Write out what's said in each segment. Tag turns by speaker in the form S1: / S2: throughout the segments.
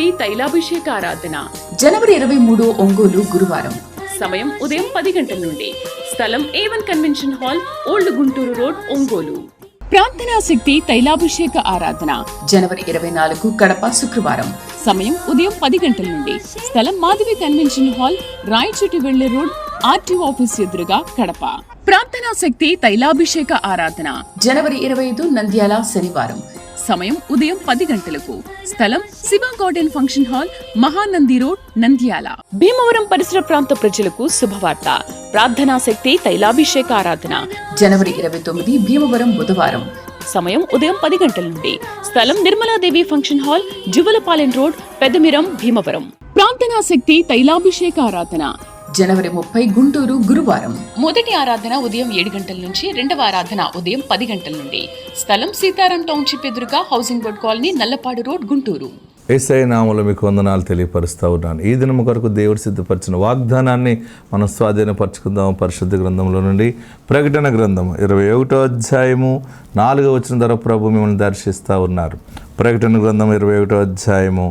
S1: శక్తి తైలాభిషేక ఆరాధన
S2: జనవరి 23 ఒంగోలు గురువారం.
S1: సమయం ఉదయం 10 గంటల నుండి. స్థలం A1 convention hall, old Guntur road, Ongole. ప్రార్థనా శక్తి తైలాభిషేక ఆరాధన
S2: జనవరి 24 కడప శుక్రవారం.
S1: సమయం ఉదయం 10 గంటల నుండి. స్థలం మాధవి కన్వెన్షన్ హాల్, రాయచోటి వెళ్లే రోడ్, ఆర్టీఓ ఆఫీస్ ఎదురుగా, కడప. ప్రార్థనా శక్తి తైలాభిషేక ఆరాధన
S2: జనవరి 25 నంద్యాల శనివారం.
S1: సమయం ఉదయం 10 గంటలకు. స్థలం Shiva garden function hall, Mahanandi road, Nandyal. Bhimavaram పరిసర ప్రాంత ప్రజలకు శుభవార్త. ప్రార్థనా శక్తి తైలాభిషేక ఆరాధన
S2: జనవరి 29 భీమవరం బుధవారం.
S1: సమయం ఉదయం 10 గంటల నుండి. స్థలం Nirmaladevi function hall, Juvalapalem road, Peddamiram, Bhimavaram. ప్రార్థనా శక్తి తైలాభిషేక ఆరాధన
S2: జనవరి 30 గుంటూరు గురువారం.
S1: మొదటి ఆరాధన ఉదయం 7 గంటల నుంచి, రెండవ ఆరాధన ఉదయం 10 గంటల నుండి. స్థలం సీతారాం టౌన్షిప్ ఎదురుగా, housing board colony, Nallapadu road, Guntur.
S3: Yesayya నామములో మీకు వందనాలు తెలియపరుస్తూ ఉన్నాను. ఈ దినము కొరకు దేవుడు సిద్ధపరిచిన వాగ్దానాన్ని మనం స్వాధీనపరచుకుందాం. పరిశుద్ధ గ్రంథంలో నుండి ప్రకటన గ్రంథం 21వ అధ్యాయము 4వ వచనం ద్వారా ప్రభు మిమ్మల్ని దర్శిస్తూ ఉన్నారు. ప్రకటన గ్రంథం 21వ అధ్యాయము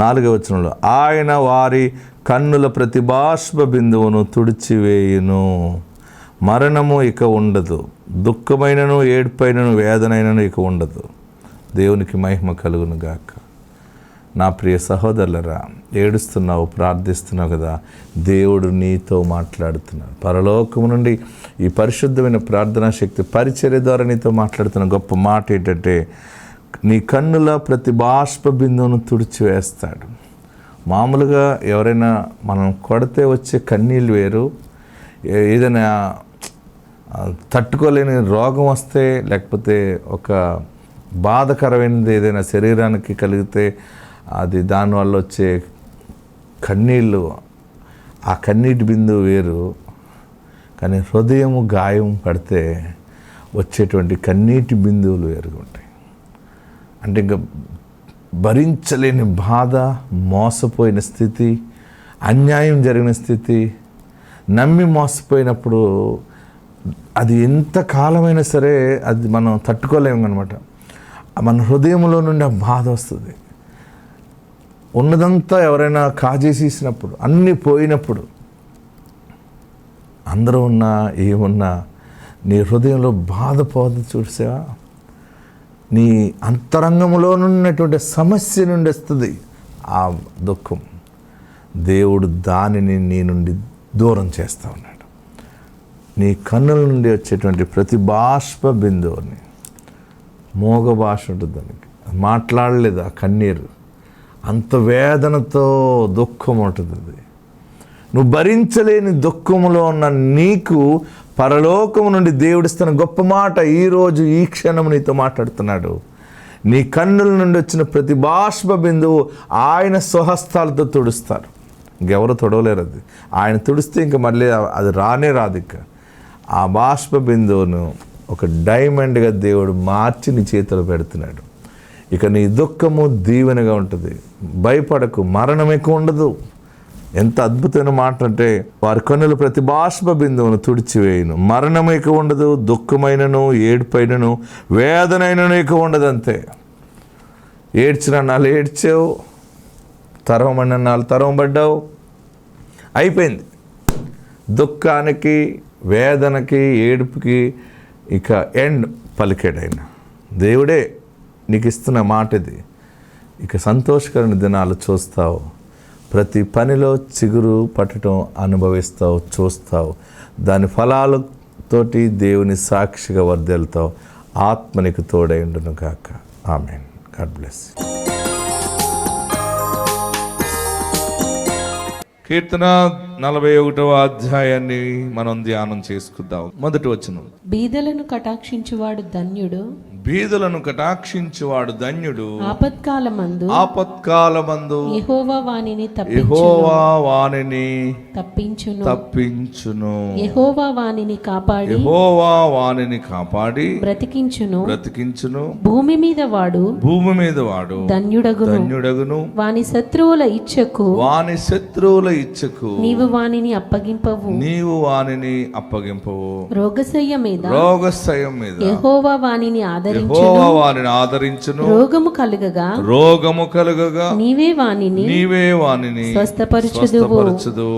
S3: 4వ వచనంలో, ఆయన వారి కన్నుల ప్రతి బాష్ప బిందువును తుడిచివేయును, మరణము ఇక ఉండదు, దుఃఖమైనను ఏడ్పైనను వేదనైనను ఇక ఉండదు. దేవునికి మహిమ కలుగును గాక. నా ప్రియ సహోదరులరా, ఏడుస్తున్నావు, ప్రార్థిస్తున్నావు కదా, దేవుడు నీతో మాట్లాడుతున్నాడు. పరలోకము నుండి ఈ పరిశుద్ధమైన ప్రార్థనా శక్తి పరిచర్య ద్వారా నీతో మాట్లాడుతున్న గొప్ప మాట ఏంటంటే, నీ కన్నుల ప్రతి బాష్ప బిందువును తుడిచివేస్తాడు. మామూలుగా ఎవరైనా మనం కొడితే వచ్చే కన్నీళ్ళు వేరు, ఏదైనా తట్టుకోలేని రోగం వస్తే, లేకపోతే ఒక బాధకరమైనది ఏదైనా శరీరానికి కలిగితే అది దానివల్ల వచ్చే కన్నీళ్ళు, ఆ కన్నీటి బిందువు వేరు. కానీ హృదయము గాయం పడితే వచ్చేటువంటి కన్నీటి బిందువులు వేరుగా ఉంటాయి. అంటే ఇంకా భరించలేని బాధ, మోసపోయిన స్థితి, అన్యాయం జరిగిన స్థితి, నమ్మి మోసపోయినప్పుడు అది ఎంత కాలమైనా సరే అది మనం తట్టుకోలేము అనమాట. మన హృదయంలో నుండి ఆ బాధ వస్తుంది. ఉన్నదంతా ఎవరైనా కాజేసేసినప్పుడు, అన్నీ పోయినప్పుడు, అందరూ ఉన్నా ఏమున్నా నీ హృదయంలో బాధ పోదు. చూసావా, నీ అంతరంగంలో ఉన్నటువంటి సమస్య నుండి వస్తుంది ఆ దుఃఖం. దేవుడు దానిని నీ నుండి దూరం చేస్తూ ఉన్నాడు. నీ కన్నుల నుండి వచ్చేటువంటి ప్రతి బాష్ప బిందువుని, మోగ భాష ఉంటుంది దానికి, మాట్లాడలేదు ఆ కన్నీరు, అంత వేదనతో దుఃఖం ఉంటుంది. అది నువ్వు భరించలేని దుఃఖంలో ఉన్న నీకు పరలోకము నుండి దేవుడిస్తున్న గొప్ప మాట ఈరోజు ఈ క్షణము నీతో మాట్లాడుతున్నాడు. నీ కన్నుల నుండి వచ్చిన ప్రతి బాష్ప బిందువు ఆయన స్వహస్తాలతో తుడుస్తారు. ఇంకెవరు తొడవలేరు. అది ఆయన తుడిస్తే ఇంక మళ్ళీ అది రానే రాదు. ఇక ఆ బాష్ప బిందువును ఒక డైమండ్గా దేవుడు మార్చి నీ చేతిలో పెడుతున్నాడు. ఇక నీ దుఃఖము దీవెనగా ఉంటుంది. భయపడకు, మరణం ఎక్కువ ఉండదు. ఎంత అద్భుతమైన మాట అంటే, వారి కన్నుల ప్రతి బాష్ప బిందువును తుడిచివేయును, మరణం ఇక ఉండదు, దుఃఖమైనను ఏడుపైనను వేదనైనను ఇక ఉండదు. అంతే. ఏడ్చిన నాళ్ళు ఏడ్చావు, తరవమన్న నాళ్ళు తరవబడ్డావు, అయిపోయింది. దుఃఖానికి, వేదనకి, ఏడుపుకి ఇక ఎండ్ పలికాడైన దేవుడే నీకు ఇస్తున్న మాట ఇది. ఇక సంతోషకరమైన దినాలు చూస్తావు, ప్రతి పనిలో చిగురు పట్టడం అనుభవిస్తావు, చూస్తావు. దాని ఫలాలతోటి దేవుని సాక్షిగా వర్ధిల్లుతావు. ఆత్మనికి తోడై ఉండును గాక. ఆమేన్. God bless. కీర్తన 41వ అధ్యాయాన్ని మనం ధ్యానం చేసుకుందాం. మొదటి వచనం,
S4: బీదలను కటాక్షించువాడు ధన్యుడు,
S3: బీదలను కటాక్షించువాడు ధన్యుడు,
S4: ఆపత్కాలమందు యెహోవా వానిని తప్పించును, యెహోవా వానిని కాపాడి బ్రతికించును. భూమి మీద వాడు ధన్యుడగును. వాని శత్రువుల ఇచ్చకు నీవు వానిని అప్పగింపవు. రోగశయ్య మీద యెహోవా వానిని ఆదరించును.
S3: యెహోవా వానిని ఆదరించును.
S4: రోగము కలుగగా నీవే వానిని స్వస్థపరచుదు.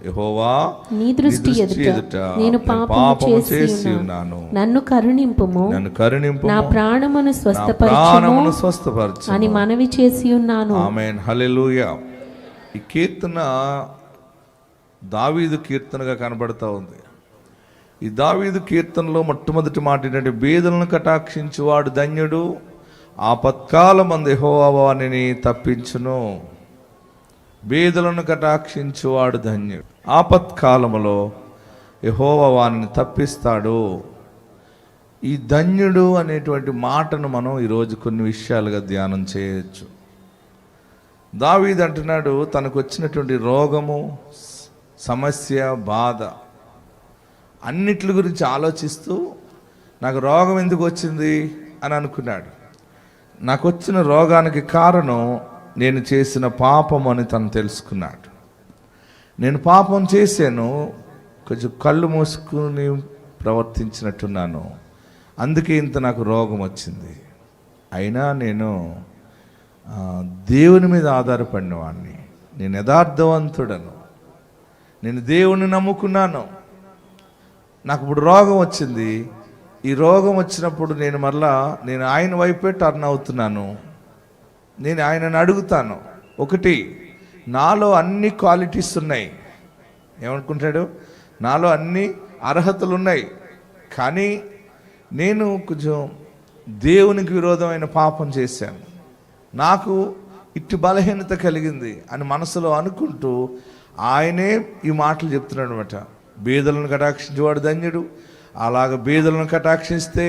S3: యెహోవా
S4: నీ దృష్టి ఎదుట నేను పాపము చేసి ఉన్నాను. నన్ను కరుణింపుము. నా ప్రాణమును స్వస్థపరచుము అని మనవి చేసి ఉన్నాను.
S3: ఆమేన్. హల్లెలూయా. ఈ కీర్తన దావీదు కీర్తనగా కనబడతా ఉంది. ఈ దావీదు కీర్తనలో మొట్టమొదటి మాట ఏంటంటే, బీదలను కటాక్షించువాడు ధన్యుడు, ఆపత్కాలమందు యెహోవా వానిని తప్పించును. బీదలను కటాక్షించువాడు ధన్యుడు, ఆపత్కాలములో యెహోవా వానిని తప్పిస్తాడు. ఈ ధన్యుడు అనేటువంటి మాటను మనం ఈరోజు కొన్ని విషయాలుగా ధ్యానం చేయొచ్చు. దావీదు అంటున్నాడు, తనకు వచ్చినటువంటి రోగము, సమస్య, బాధ అన్నిటి గురించి ఆలోచిస్తూ నాకు రోగం ఎందుకు వచ్చింది అని అనుకున్నాడు. నాకు వచ్చిన రోగానికి కారణం నేను చేసిన పాపం అని తను తెలుసుకున్నాడు. నేను పాపం చేశాను, కొంచెం కళ్ళు మూసుకుని ప్రవర్తించినట్టున్నాను, అందుకే ఇంత నాకు రోగం వచ్చింది. అయినా నేను దేవుని మీద ఆధారపడిన వాడిని, నేను యథార్థవంతుడను, నేను దేవుని నమ్ముకున్నాను. నాకు ఇప్పుడు రోగం వచ్చింది. ఈ రోగం వచ్చినప్పుడు నేను ఆయన వైపే టర్న్ అవుతున్నాను. నేను ఆయనను అడుగుతాను. ఒకటి, నాలో అన్ని క్వాలిటీస్ ఉన్నాయి. ఏమనుకుంటాడు? నాలో అన్ని అర్హతలు ఉన్నాయి, కానీ నేను కొంచెం దేవునికి విరోధమైన పాపం చేశాను, నాకు ఇట్టి బలహీనత కలిగింది అని మనసులో అనుకుంటూ ఆయనే ఈ మాటలు చెప్తున్నాడు అనమాట. బీదలను కటాక్షించేవాడు ధన్యుడు. అలాగ బీదలను కటాక్షిస్తే,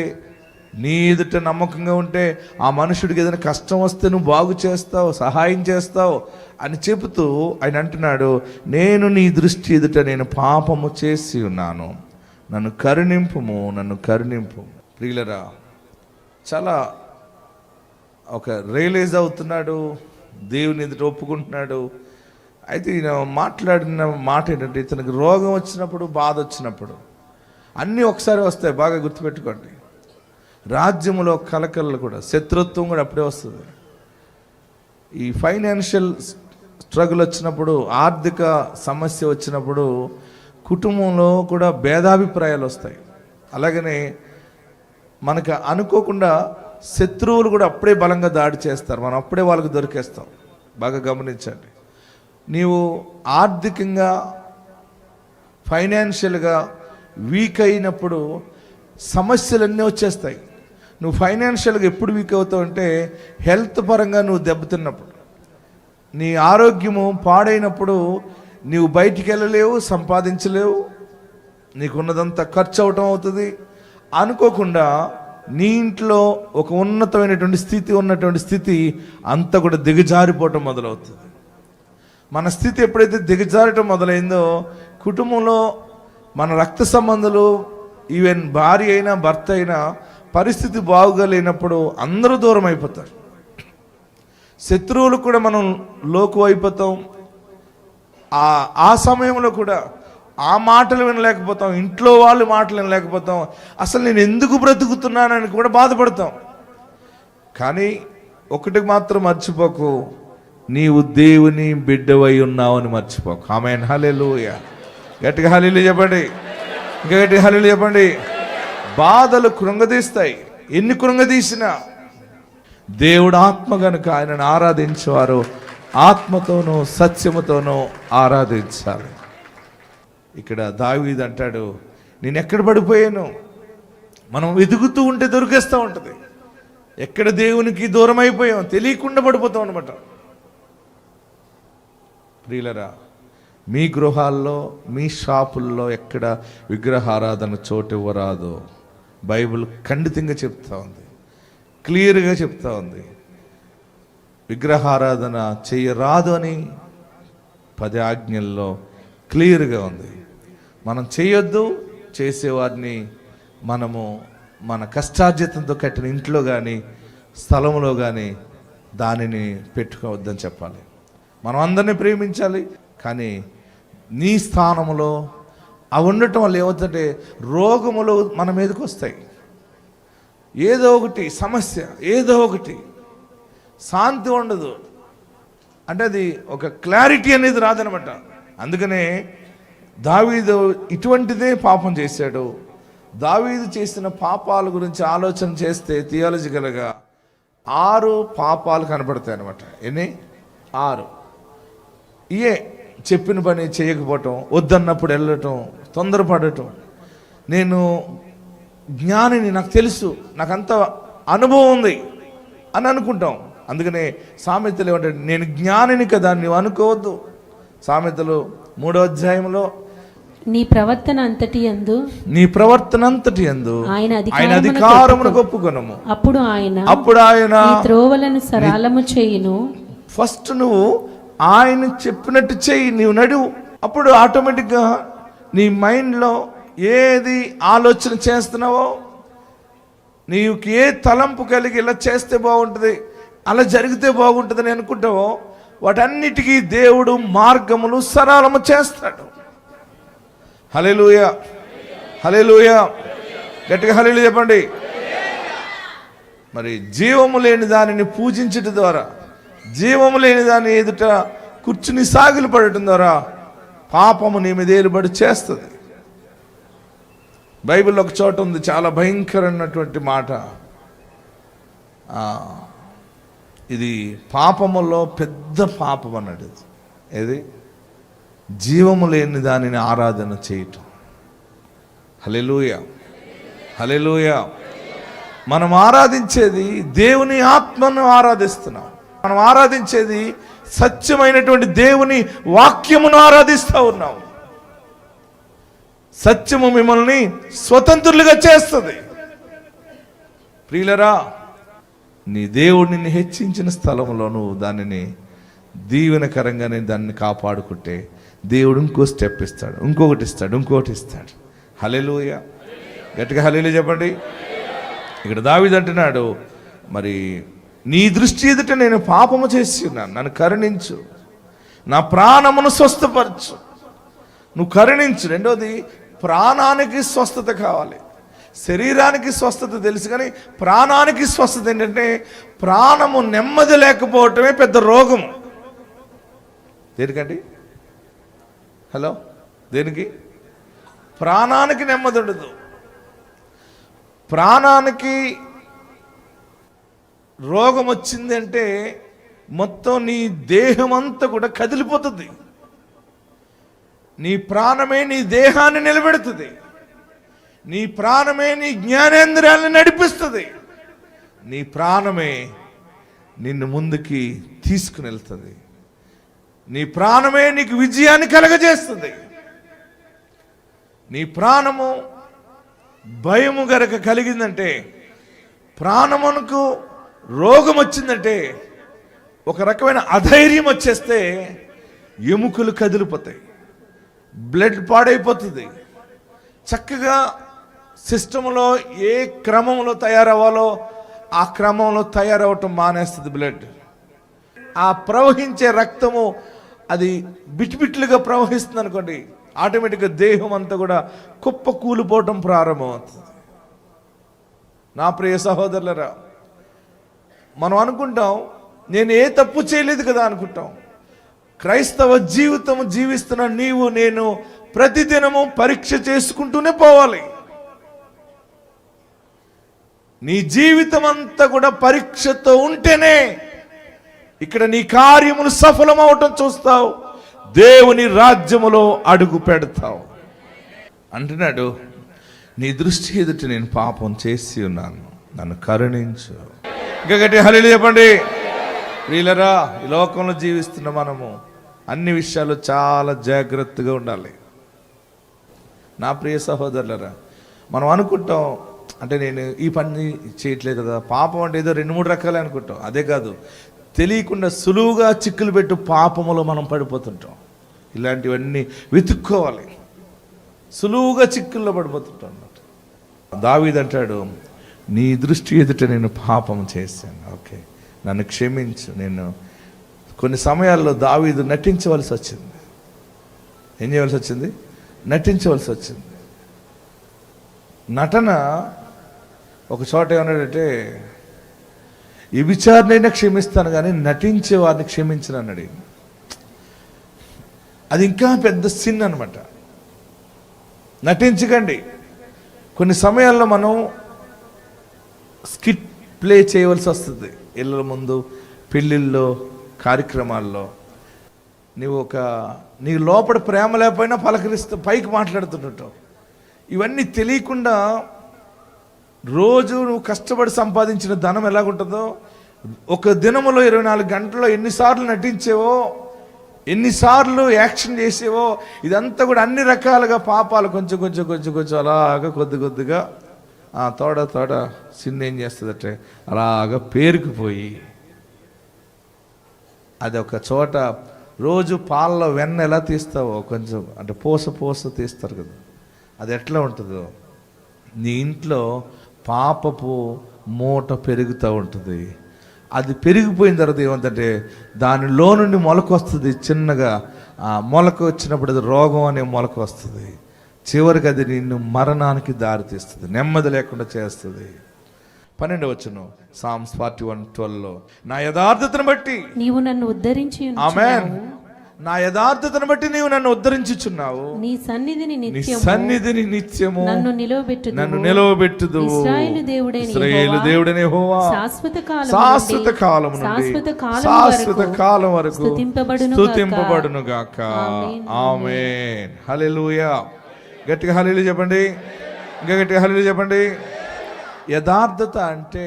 S3: నీ ఎదుట నమ్మకంగా ఉంటే, ఆ మనుషుడికి ఏదైనా కష్టం వస్తే నువ్వు బాగు చేస్తావు, సహాయం చేస్తావు అని చెబుతూ ఆయన అంటున్నాడు, నేను నీ దృష్టి ఎదుట నేను పాపము చేసి ఉన్నాను, నన్ను కరుణింపుము, నన్ను కరుణింపు. ప్రియులరా, చాలా ఒక రియలైజ్ అవుతున్నాడు, దేవుని ఎదుట ఒప్పుకుంటున్నాడు. అయితే ఈయన మాట్లాడిన మాట ఏంటంటే, ఇతనికి రోగం వచ్చినప్పుడు, బాధ వచ్చినప్పుడు అన్నీ ఒకసారి వస్తాయి. బాగా గుర్తుపెట్టుకోండి. రాజ్యంలో కలకలు కూడా, శత్రుత్వం కూడా అప్పుడే వస్తుంది. ఈ ఫైనాన్షియల్ స్ట్రగుల్ వచ్చినప్పుడు, ఆర్థిక సమస్య వచ్చినప్పుడు కుటుంబంలో కూడా భేదాభిప్రాయాలు వస్తాయి. అలాగనే మనకు అనుకోకుండా శత్రువులు కూడా అప్పుడే బలంగా దాడి చేస్తారు, మనం అప్పుడే వాళ్ళకు దొరికేస్తాం. బాగా గమనించండి. నీవు ఆర్థికంగా, ఫైనాన్షియల్గా వీక్ అయినప్పుడు సమస్యలన్నీ వచ్చేస్తాయి. నువ్వు ఫైనాన్షియల్గా ఎప్పుడు వీక్ అవుతావు అంటే, హెల్త్ పరంగా నువ్వు దెబ్బతిన్నప్పుడు, నీ ఆరోగ్యము పాడైనప్పుడు నీవు బయటికి వెళ్ళలేవు, సంపాదించలేవు, నీకున్నదంతా ఖర్చు అవటం అవుతుంది. అనుకోకుండా నీ ఇంట్లో ఒక ఉన్నటువంటి స్థితి అంతా కూడా దిగజారిపోవటం మొదలవుతుంది. మన స్థితి ఎప్పుడైతే దిగజారటం మొదలైందో, కుటుంబంలో మన రక్త సంబంధాలు, ఈవెన్ భార్య అయినా భర్త అయినా పరిస్థితి బాగుగా లేనప్పుడు అందరూ దూరం అయిపోతారు. శత్రువులు కూడా మనం లోకు అయిపోతాం. ఆ సమయంలో కూడా ఆ మాటలు వినలేకపోతాం, ఇంట్లో వాళ్ళు మాటలు వినలేకపోతాం, అసలు నేను ఎందుకు బ్రతుకుతున్నానని కూడా బాధపడతాం. కానీ ఒకటి మాత్రం మర్చిపోకు, నీవు దేవుని బిడ్డవై ఉన్నావని మర్చిపోకు. ఆమేన్. హల్లెలూయా. గట్టిగా హల్లెలూయా చెప్పండి, ఇంకా గట్టిగా హల్లెలూయా చెప్పండి. బాధలు కృంగదీస్తాయి. ఎన్ని కృంగదీసినా దేవుడు ఆత్మ గనుక ఆయనను ఆరాధించేవారు ఆత్మతోనూ సత్యముతోనూ ఆరాధించాలి. ఇక్కడ దావీదు అంటాడు, నేను ఎక్కడ పడిపోయాను. మనం వెతుకుతూ ఉంటే దొరికేస్తూ ఉంటుంది. ఎక్కడ దేవునికి దూరం అయిపోయాం తెలియకుండా పడిపోతాం అనమాట. ప్రియులరా, మీ గృహాల్లో, మీ షాపుల్లో ఎక్కడ విగ్రహారాధన చోటు ఇవ్వరాదు. బైబిల్ ఖండితంగా చెప్తా ఉంది, క్లియర్గా చెప్తా ఉంది. విగ్రహారాధన చేయరాదు అని 10 ఆజ్ఞల్లో క్లియర్గా ఉంది. మనం చేయొద్దు, చేసేవారిని మనము మన కష్టార్జితంతో కట్టిన ఇంట్లో కానీ స్థలంలో కానీ దానిని పెట్టుకోవద్దని చెప్పాలి. మనం అందరినీ ప్రేమించాలి, కానీ నీ స్థానంలో అవి ఉండటం వల్ల ఏమవుతుందంటే రోగములు మన మీదకి వస్తాయి. ఏదో ఒకటి సమస్య, ఏదో ఒకటి శాంతి ఉండదు. అంటే అది ఒక క్లారిటీ అనేది రాదనమాట. అందుకనే దావీదు ఇటువంటిదే పాపం చేశాడు. దావీదు చేసిన పాపాల గురించి ఆలోచన చేస్తే థియాలజికల్గా 6 పాపాలు కనబడతాయి అన్నమాట. ఎన్ని? 6. ఇయే చెప్పిన పని చేయకపోవటం, వద్దన్నప్పుడు వెళ్ళటం, తొందరపడటం. నేను జ్ఞానిని, నాకు తెలుసు, నాకంత అనుభవం ఉంది అని అనుకుంటాం. అందుకనే సామెతలు ఏమంటాడు, నేను జ్ఞానిని కదా నువ్వు అనుకోవద్దు. సామెతలు 3వ అధ్యాయంలో
S4: నీ ప్రవర్తన అంతటి యందు
S3: ఆయన అధికారమును ఒప్పుకొనుము,
S4: అప్పుడు ఆయన నీ త్రోవలను సరళము చేయును.
S3: ఫస్ట్ నువ్వు ఆయన చెప్పినట్టు చెయ్యి, నీవు నడువు. అప్పుడు ఆటోమేటిక్గా నీ మైండ్లో ఏది ఆలోచన చేస్తున్నావో, నీకు ఏ తలంపు కలిగి ఇలా చేస్తే బాగుంటుంది, అలా జరిగితే బాగుంటుందని అనుకుంటావో, వాటన్నిటికీ దేవుడు మార్గములు సరళము చేస్తాడు. హల్లెలూయా, హల్లెలూయా, గట్టిగా హల్లెలూయా చెప్పండి. మరి జీవము లేని దానిని పూజించడం ద్వారా, జీవము లేని దాని ఎదుట కూర్చుని సాగిలు పడటం ద్వారా పాపము నీ మీద ఏలుబడి చేస్తుంది. బైబిల్లో ఒక చోట ఉంది, చాలా భయంకరమైనటువంటి మాట. ఇది పాపములో పెద్ద పాపం అన్నాడు. ఏది? జీవము లేని దానిని ఆరాధన చేయటం. హల్లెలూయా, హల్లెలూయా. మనం ఆరాధించేది దేవుని ఆత్మను ఆరాధిస్తున్నాం. మనం ఆరాధించేది సత్యమైనటువంటి దేవుని వాక్యమును ఆరాధిస్తూ ఉన్నాం. సత్యము మిమ్మల్ని స్వతంత్రులుగా చేస్తుంది. ప్రియులరా, నీ దేవుడు నిన్ను హెచ్చించిన స్థలంలో నువ్వు దానిని దీవెనకరంగానే దాన్ని కాపాడుకుంటే దేవుడు ఇంకో స్టెప్ ఇస్తాడు, ఇంకొకటి ఇస్తాడు, ఇంకొకటి ఇస్తాడు. హల్లెలూయా, గట్టిగా హల్లెలూయా చెప్పండి. ఇక్కడ దావీదు అంటున్నాడు, మరి నీ దృష్టి ఎదుట నేను పాపము చేసి ఉన్నాను, నన్ను కరుణించు, నా ప్రాణమును స్వస్థపరచు. నువ్వు కరుణించు. రెండోది, ప్రాణానికి స్వస్థత కావాలి. శరీరానికి స్వస్థత తెలుసు, కానీ ప్రాణానికి స్వస్థత ఏంటంటే ప్రాణము నెమ్మది లేకపోవటమే పెద్ద రోగము. దేనికండి? హలో, దేనికి? ప్రాణానికి నెమ్మది ఉండదు. ప్రాణానికి రోగం వచ్చింది అంటే మొత్తం నీ దేహం అంతా కూడా కదిలిపోతుంది. నీ ప్రాణమే నీ దేహాన్ని నిలబెడుతుంది. నీ ప్రాణమే నీ జ్ఞానేంద్రియాలను నడిపిస్తుంది. నీ ప్రాణమే నిన్ను ముందుకి తీసుకుని వెళ్తుంది. నీ ప్రాణమే నీకు విజయాన్ని కలగజేస్తుంది. నీ ప్రాణము భయము గనక కలిగిందంటే, ప్రాణమునకు రోగం వచ్చిందంటే, ఒక రకమైన అధైర్యం వచ్చేస్తే ఎముకలు కదిలిపోతాయి, బ్లడ్ పాడైపోతుంది. చక్కగా సిస్టంలో ఏ క్రమంలో తయారవ్వాలో ఆ క్రమంలో తయారవటం మానేస్తుంది బ్లడ్. ఆ ప్రవహించే రక్తము అది బిట్లుగా ప్రవహిస్తుంది అనుకోండి, ఆటోమేటిక్గా దేహం అంతా కూడా కుప్ప కూలిపోవటం ప్రారంభమవుతుంది. నా ప్రియ సహోదరులరా, మనం అనుకుంటాం నేను ఏ తప్పు చేయలేదు కదా అనుకుంటాం. క్రైస్తవ జీవితం జీవిస్తున్న నీవు నేను ప్రతిదినము పరీక్ష చేసుకుంటూనే పోవాలి. నీ జీవితం అంతా కూడా పరీక్షతో ఉంటేనే ఇక్కడ నీ కార్యములు సఫలమవటం చూస్తావు, దేవుని రాజ్యములో అడుగు పెడతావు. అంటున్నాడు, నీ దృష్టి ఎదుట నేను పాపం చేసి ఉన్నాను, నన్ను కరుణించు. ఇంకా గట్టి హల్లెలూయా చెప్పండి. ప్రియులరా, ఈ లోకంలో జీవిస్తున్న మనము అన్ని విషయాలు చాలా జాగ్రత్తగా ఉండాలి. నా ప్రియ సహోదరులరా, మనం అనుకుంటాం అంటే నేను ఈ పని చేయట్లేదు కదా, పాపం అంటే ఏదో 2-3 రకాలే అనుకుంటాం. అదే కాదు, తెలియకుండా సులువుగా చిక్కులు పెట్టు పాపములో మనం పడిపోతుంటాం. ఇలాంటివన్నీ వెతుక్కోవాలి. సులువుగా చిక్కుల్లో పడిపోతుంటాం అన్నమాట. దావీదు అంటాడు, నీ దృష్టి ఎదుట నేను పాపం చేశాను, ఓకే నన్ను క్షమించు. నేను కొన్ని సమయాల్లో దావీదు నటించవలసి వచ్చింది. ఏం చేయవలసి వచ్చింది? నటించవలసి వచ్చింది. నటన ఒక చోట ఏమన్నాడంటే, ఈ విచారణైనా క్షమిస్తాను కానీ నటించే వారిని క్షమించను అన్నాడు. అది ఇంకా పెద్ద సిన్ అనమాట. నటించకండి. కొన్ని సమయాల్లో మనం స్కిట్ ప్లే చేయవలసి వస్తుంది. ఇళ్ళ ముందు, పెళ్ళిళ్ళలో, కార్యక్రమాల్లో నీ లోపల ప్రేమ లేకపోయినా పలకరిస్తూ పైకి మాట్లాడుతుంటావు. ఇవన్నీ తెలియకుండా రోజు నువ్వు కష్టపడి సంపాదించిన ధనం ఎలాగుంటుందో, ఒక దినములో 24 గంటల్లో ఎన్నిసార్లు నటించేవో, ఎన్నిసార్లు యాక్షన్ చేసేవో, ఇదంతా కూడా అన్ని రకాలుగా పాపాలు కొంచెం కొంచెం కొంచెం కొంచెం అలాగా కొద్దిగా తోడ సిన్ ఏం చేస్తుందంటే అలాగా పేరుకుపోయి, అది ఒక చోట రోజు పాలలో వెన్న ఎలా తీస్తావో కొంచెం అంటే పోస తీస్తారు కదా, అది ఎట్లా ఉంటుందో నీ ఇంట్లో పాపపు మూట పెరుగుతూ ఉంటుంది. అది పెరిగిపోయిన తర్వాత ఏమంటే దానిలో నుండి మొలక వస్తుంది. చిన్నగా మొలక వచ్చినప్పుడు అది రోగం అనే మొలక వస్తుంది. చివరికి అది నిన్ను మరణానికి దారితీస్తుంది, నెమ్మది లేకుండా చేస్తుంది. 12వ వచనం Psalms 41:12 నా యథార్థతను బట్టి
S4: నీవు నన్ను ఉద్ధరించి
S3: ఆమేన్. నా యథార్థతను బట్టి నీవు నన్ను ఉద్ధరించుచున్నావు.
S4: నీ సన్నిధిని
S3: నిత్యము
S4: నన్ను
S3: నిలవబెట్టుదు. ఇశ్రాయేలు దేవుడైన యెహోవా శాశ్వత కాలము నుండి శాశ్వత కాలం వరకు స్తుతింపబడును గాక. ఆమేన్. హల్లెలూయా. గట్టిగా హల్లెలూయా చెప్పండి. ఇంకా గట్టిగా హల్లెలూయా చెప్పండి. యథార్థత అంటే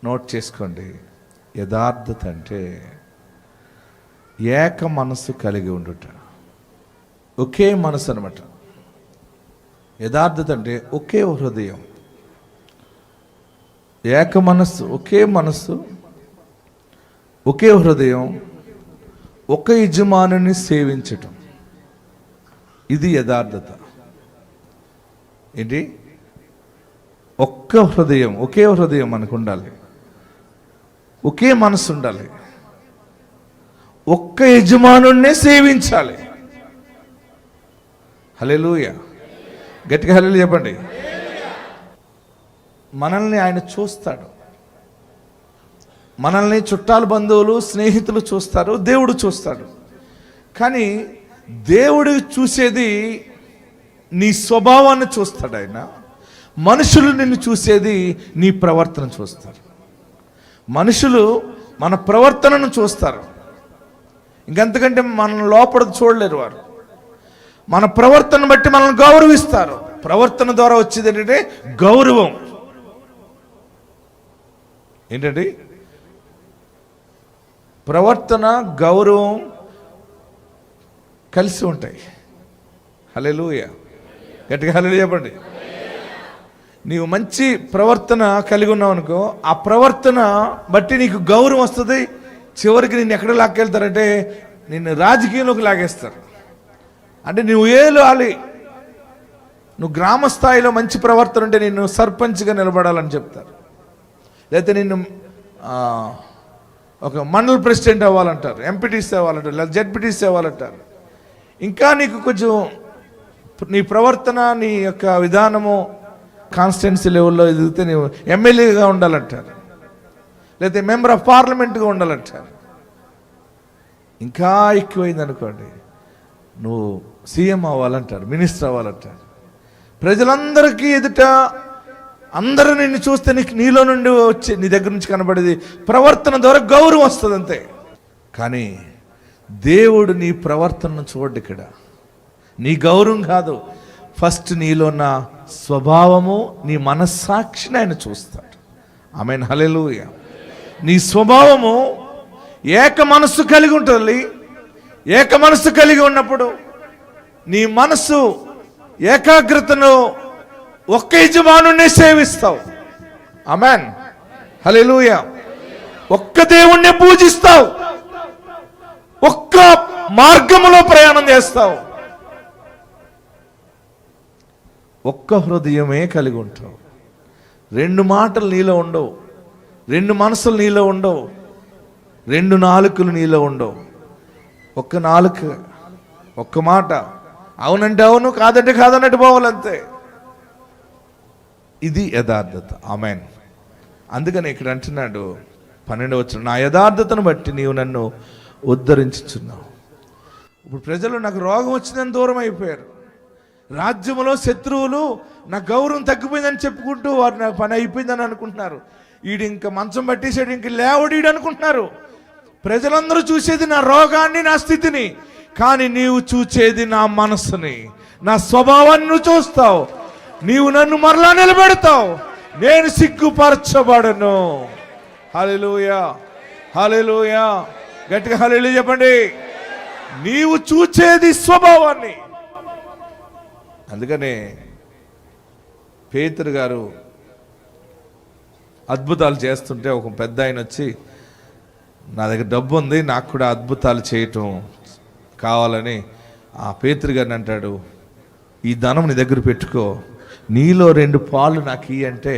S3: నోట్ చేసుకోండి. యథార్థత అంటే ఏక మనస్సు కలిగి ఉండుట, ఒకే మనసు అనమాట. యథార్థత అంటే ఒకే హృదయం, ఏక మనస్సు, ఒకే మనస్సు, ఒకే హృదయం, ఒక యజమానుని సేవించటం. ఇది యథార్థత. ఏంటి? ఒక్క హృదయం, ఒకే హృదయం మనకు ఉండాలి, ఒకే మనసు ఉండాలి, ఒక్క యజమానున్నే సేవించాలి. హల్లెలూయా. గట్టిగా హల్లెలూయా చెప్పండి. మనల్ని ఆయన చూస్తాడు. మనల్ని చుట్టాలు, బంధువులు, స్నేహితులు చూస్తారు, దేవుడు చూస్తాడు. కానీ దేవుడు చూసేది నీ స్వభావాన్ని చూస్తాడు ఆయన. మనుషులు నిన్ను చూసేది నీ ప్రవర్తన చూస్తారు. మనుషులు మన ప్రవర్తనను చూస్తారు, ఇంకెంతకంటే మన లోపల చూడలేరు వారు. మన ప్రవర్తన బట్టి మనల్ని గౌరవిస్తారు. ప్రవర్తన ద్వారా వచ్చేది ఏంటంటే గౌరవం. ఏంటండి? ప్రవర్తన, గౌరవం కలిసి ఉంటాయి. హల్లెలూయా. గట్టిగా హల్లెలూయా చెప్పండి. నీవు మంచి ప్రవర్తన కలిగి ఉన్నావు అనుకో, ఆ ప్రవర్తన బట్టి నీకు గౌరవం వస్తుంది. చివరికి నిన్ను ఎక్కడ లాక్కెళ్తారంటే నిన్ను రాజకీయంలోకి లాగేస్తారు. అంటే నువ్వు ఏలాలి, నువ్వు గ్రామ స్థాయిలో మంచి ప్రవర్తన ఉంటే నిన్ను సర్పంచ్గా నిలబడాలని చెప్తారు, లేకపోతే నిన్ను ఒక మండల ప్రెసిడెంట్ అవ్వాలంటారు, ఎంపీటీసీ అవ్వాలంటారు, లేదా జెడ్పీటీసీ అవ్వాలంటారు. ఇంకా నీకు కొంచెం నీ ప్రవర్తన, నీ యొక్క విధానము కాన్స్టిట్యున్సీ లెవెల్లో ఎదిగితే నువ్వు ఎమ్మెల్యేగా ఉండాలంటారు, లేకపోతే మెంబర్ ఆఫ్ పార్లమెంట్గా ఉండాలంటారు. ఇంకా ఎక్కువైంది అనుకోండి, నువ్వు సీఎం అవ్వాలంటారు, మినిస్టర్ అవ్వాలంటారు. ప్రజలందరికీ ఎదుట అందరూ నిన్ను చూస్తే నీలో నుండి వచ్చి నీ దగ్గర నుంచి కనబడేది ప్రవర్తన ద్వారా గౌరవం వస్తుంది అంతే. కానీ దేవుడు నీ ప్రవర్తనను చూడు. ఇక్కడ నీ గౌరవం కాదు, ఫస్ట్ నీలో ఉన్న స్వభావము, నీ మనస్సాక్షిని ఆయన చూస్తాడు. ఆమేన్. హల్లెలూయా. నీ స్వభావము ఏక మనస్సు కలిగి ఉంటుంది. ఏక మనస్సు కలిగి ఉన్నప్పుడు నీ మనస్సు ఏకాగ్రతను ఒక్క యజమానునే సేవిస్తావు. ఆమేన్. హల్లెలూయా. ఒక్క దేవుణ్ణి పూజిస్తావు, ఒక్క మార్గములో ప్రయాణం చేస్తావు, ఒక్క హృదయమే కలిగి ఉంటావు. 2 మాటలు నీలో ఉండవు, 2 మనసులు నీలో ఉండవు, 2 నాలుకలు నీలో ఉండవు. ఒక్క నాలుక, ఒక్క మాట, అవునంటే అవును, కాదంటే కాదన్నట్టు పోవాలంతే. ఇది యథార్థత. ఆమేన్. అందుకని ఇక్కడ అంటున్నాడు 12వ వచనం, నా యథార్థతను బట్టి నీవు నన్ను ఉద్ధరించుచున్నావు. ఇప్పుడు ప్రజలు నాకు రోగం వచ్చిందని దూరం అయిపోయారు. రాజ్యంలో శత్రువులు నా గౌరవం తగ్గిపోయిందని చెప్పుకుంటూ వారు నాకు పని అయిపోయిందని అనుకుంటున్నారు. ఈడు ఇంకా మంచం పట్టేసాడు, ఇంక లేవడీడు అనుకుంటున్నారు. ప్రజలందరూ చూసేది నా రోగాన్ని, నా స్థితిని, కానీ నీవు చూచేది నా మనస్సుని, నా స్వభావాన్ని నువ్వు చూస్తావు. నీవు నన్ను మరలా నిలబెడతావు, నేను సిగ్గుపరచబడను. హల్లెలూయా, హల్లెలూయా, గట్టిగా హల్లెలూయా చెప్పండి. నీవు చూచేది స్వభావాన్ని. అందుకనే పేతురు గారు అద్భుతాలు చేస్తుంటే ఒక పెద్ద ఆయన వచ్చి, నా దగ్గర డబ్బు ఉంది, నాకు కూడా అద్భుతాలు చేయటం కావాలని ఆ పేతురు గారిని అంటాడు, ఈ ధనం నీ దగ్గర పెట్టుకో, నీలో 2 పాలు నాకు ఇయ్యి అంటే,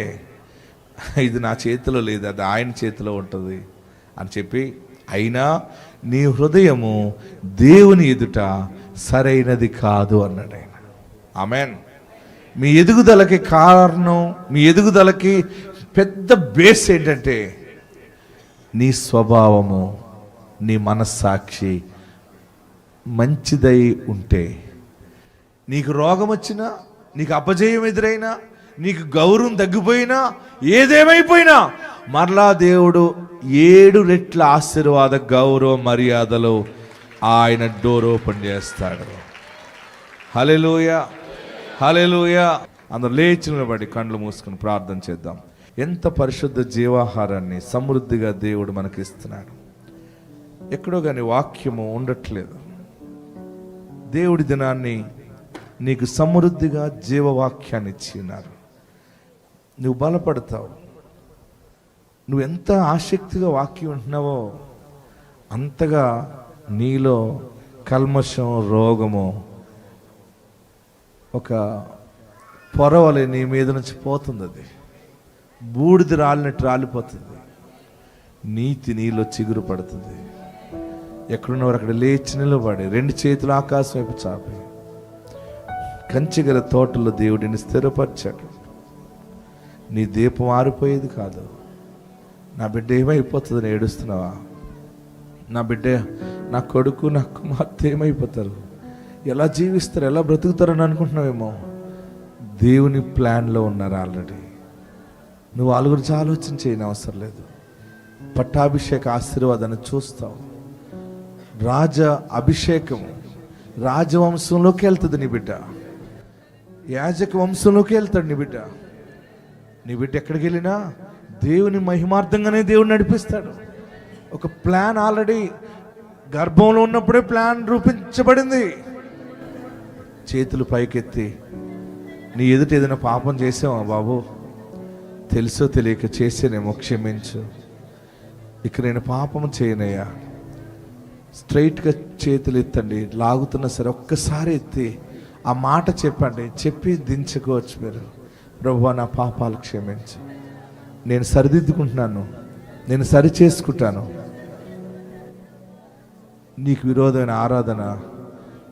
S3: ఇది నా చేతిలో లేదు, అది ఆయన చేతిలో ఉంటుంది అని చెప్పి, అయినా నీ హృదయము దేవుని ఎదుట సరైనది కాదు అన్నాడు ఆయన. ఆమేన్. మీ ఎదుగుదలకి కారణం, మీ ఎదుగుదలకి పెద్ద బేస్ ఏంటంటే నీ స్వభావము, నీ మనస్సాక్షి మంచిదై ఉంటే, నీకు రోగం వచ్చినా, నీకు అపజయం ఎదురైనా, నీకు గౌరవం తగ్గిపోయినా, ఏదేమైపోయినా మరలా దేవుడు 7 రెట్ల ఆశీర్వాద గౌరవ మర్యాదలు ఆయన డోర్ ఓపెన్ చేస్తాడు. హల్లెలూయా, హల్లెలూయా. అందరూ లేచి నిలబడి కళ్ళు మూసుకుని ప్రార్థన చేద్దాం. ఎంత పరిశుద్ధ జీవాహారాన్ని సమృద్ధిగా దేవుడు మనకి ఇస్తున్నాడు. ఎక్కడో కానీ వాక్యము ఉండట్లేదు. దేవుడి దినాన్ని నీకు సమృద్ధిగా జీవవాక్యాన్ని ఇచ్చి ఉన్నారు. నువ్వు బలపడతావు. నువ్వు ఎంత ఆసక్తిగా వాక్యం ఉంటున్నావో అంతగా నీలో కల్మషం, రోగము ఒక పొరవలే నీ మీద నుంచి పోతుంది. అది బూడిద రాలినట్టు రాలిపోతుంది. నీతి నీలో చిగురు పడుతుంది. ఎక్కడున్నవారు అక్కడ లేచి నిలబడి 2 చేతులు ఆకాశం వైపు చాపి, కంచిగల తోటలో దేవుడిని స్థిరపరిచాడు. నీ దీపం ఆరిపోయేది కాదు. నా బిడ్డ ఏమైపోతుందని ఏడుస్తున్నావా? నా బిడ్డ, నా కొడుకు, నా కుమార్తె ఏమైపోతారు, ఎలా జీవిస్తారు, ఎలా బ్రతుకుతారని అనుకుంటున్నావేమో. దేవుని ప్లాన్లో ఉన్నారు ఆల్రెడీ. నువ్వు వాళ్ళ గురించి ఆలోచన చేయని అవసరం లేదు. పట్టాభిషేక ఆశీర్వాదాన్ని చూస్తావు. రాజ అభిషేకం రాజవంశంలోకి వెళ్తుంది నీ బిడ్డ. యాజక వంశంలోకి వెళ్తాడు నీ బిడ్డ. నీ బిడ్డ ఎక్కడికి వెళ్ళినా దేవుని మహిమార్థంగానే దేవుడు నడిపిస్తాడు. ఒక ప్లాన్ ఆల్రెడీ గర్భంలో ఉన్నప్పుడే ప్లాన్ రూపించబడింది. చేతులు పైకెత్తి, నీ ఎదుట ఏదైనా పాపం చేసావా బాబు, తెలుసో తెలియక చేసేనేమో, క్షమించు, ఇక నేను పాపం చేయనయ్యా. స్ట్రైట్గా చేతులు ఎత్తండి. లాగుతున్నా సరే ఒక్కసారి ఎత్తి ఆ మాట చెప్పండి. చెప్పి దించుకోవచ్చు మీరు. ప్రభువా, నా పాపాలు క్షమించు, నేను సరిదిద్దుకుంటున్నాను, నేను సరి చేసుకుంటాను. నీకు విరోధమైన ఆరాధన,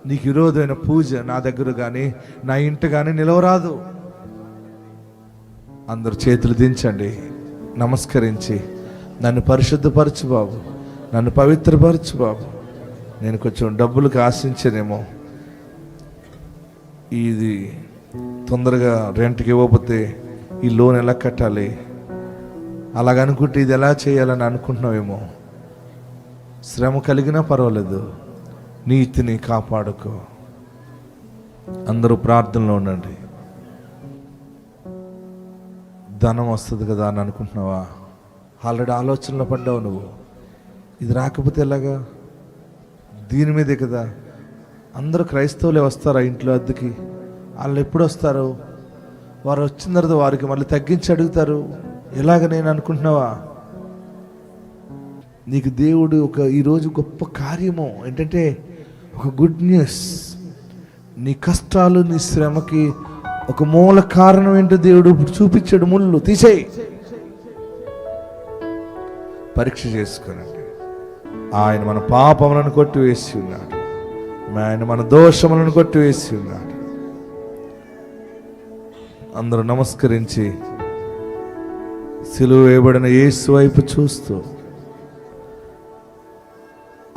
S3: నీకు విరోధమైన పూజ నా దగ్గర కానీ నా ఇంట కానీ నిలవరాదు. అందరు చేతులు దించండి. నమస్కరించి, నన్ను పరిశుద్ధపరచు బాబు, నన్ను పవిత్రపరచు బాబు. నేను కొంచెం డబ్బులకు ఆశించానేమో, ఇది తొందరగా రెంట్కి ఇవ్వకపోతే ఈ లోన్ ఎలా కట్టాలి, అలాగనుకుంటే ఇది ఎలా చేయాలని అనుకుంటున్నావేమో. శ్రమ కలిగినా పర్వాలేదు, నీతిని కాపాడుకో. అందరూ ప్రార్థనలో ఉండండి. ధనం వస్తుంది కదా అని అనుకుంటున్నావా? ఆల్రెడీ ఆలోచనలో పడ్డావు నువ్వు. ఇది రాకపోతే ఎలాగా? దీని మీదే కదా. అందరూ క్రైస్తవులే వస్తారా ఇంట్లో అద్దెకి? వాళ్ళు ఎప్పుడు వస్తారు? వారు వచ్చిన తర్వాత వారికి మళ్ళీ తగ్గించి అడుగుతారు. ఎలాగ నేను అనుకుంటున్నావా? నీకు దేవుడు ఈరోజు గొప్ప కార్యము ఏంటంటే ఒక గుడ్ న్యూస్. నీ కష్టాలు, నీ శ్రమకి ఒక మూల కారణం ఏంటో దేవుడు చూపించాడు. ముళ్ళు తీసేయి, పరీక్ష చేసుకోనండి. ఆయన మన పాపములను కొట్టివేసి ఉన్నాడు. ఆయన మన దోషములను కొట్టివేసి ఉన్నాడు. అందరూ నమస్కరించి సిలువ వేయబడిన యేసు వైపు చూస్తూ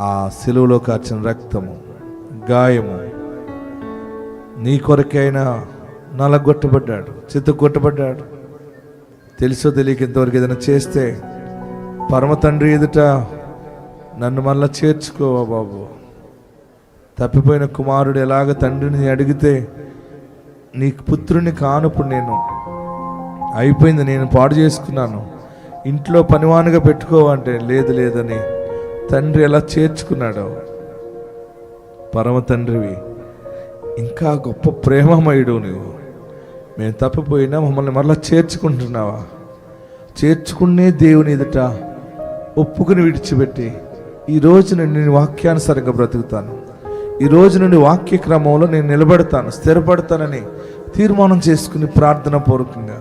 S3: ఆ సిలువలో కార్చిన రక్తము, గాయము, నీ కొరకైనా నలగొట్టబడ్డాడు, చిత్తగొట్టబడ్డాడు. తెలుసో తెలియక ఇంతవరకు ఏదైనా చేస్తే పరమ తండ్రి ఎదుట నన్ను మళ్ళా చేర్చుకోవా బాబు. తప్పిపోయిన కుమారుడు ఎలాగ తండ్రిని అడిగితే నీ పుత్రుని కానుప్పుడు నేను అయిపోయింది, నేను పాడు చేసుకున్నాను, ఇంట్లో పనివానిగా పెట్టుకోవంటే లేదు లేదని తండ్రి ఎలా చేర్చుకున్నాడో, పరమ తండ్రివి, ఇంకా గొప్ప ప్రేమమయుడు నువ్వు. మేము తప్పిపోయినా మమ్మల్ని మరలా చేర్చుకుంటున్నావా? చేర్చుకునే దేవుని ఎదుట ఒప్పుకుని విడిచిపెట్టి ఈ రోజు నుండి నేను వాక్యానుసారంగా బ్రతుకుతాను, ఈ రోజు నుండి వాక్య క్రమంలో నేను నిలబడతాను, స్థిరపడతానని తీర్మానం చేసుకుని ప్రార్థన పూర్వకంగా